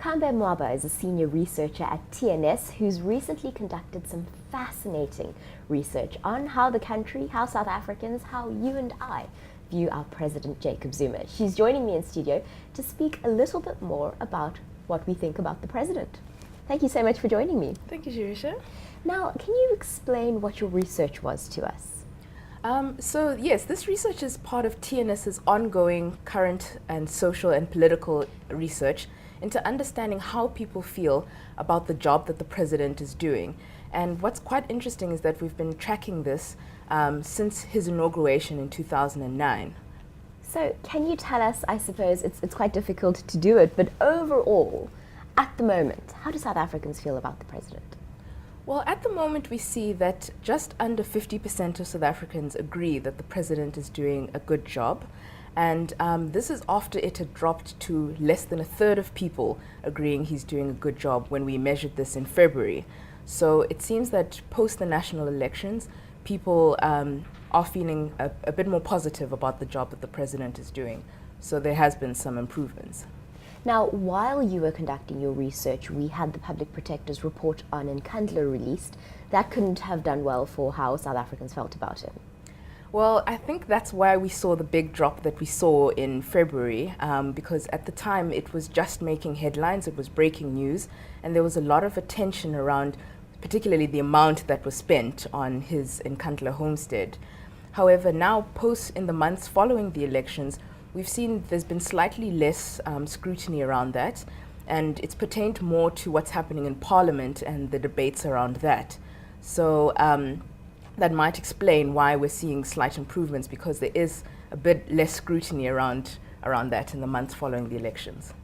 Kambe Mwaba is a senior researcher at TNS who's recently conducted some fascinating research on how the country, how South Africans, how you and I view our President Jacob Zuma. She's joining me in studio to speak a little bit more about what we think about the president. Thank you so much for joining me. Thank you, Shirisha. Now, can you explain what your research was to us? So yes, this research is part of TNS's ongoing current and social and political research into understanding how people feel about the job that the president is doing. And what's quite interesting is that we've been tracking this since his inauguration in 2009. So can you tell us, I suppose it's quite difficult to do it, but overall, at the moment, how do South Africans feel about the president? Well, at the moment we see that just under 50% of South Africans agree that the president is doing a good job. And this is after it had dropped to less than a third of people agreeing he's doing a good job when we measured this in February. So it seems that post the national elections, people are feeling a bit more positive about the job that the president is doing. So there has been some improvements. Now, while you were conducting your research, we had the Public Protector's report on Nkandla released. That couldn't have done well for how South Africans felt about him. Well, I think that's why we saw the big drop that we saw in February, because at the time it was just making headlines, it was breaking news, and there was a lot of attention around particularly the amount that was spent on his Nkandla homestead. However, now, in the months following the elections, we've seen there's been slightly less scrutiny around that, and it's pertained more to what's happening in Parliament and the debates around that. So that might explain why we're seeing slight improvements, because there is a bit less scrutiny around that in the months following the elections.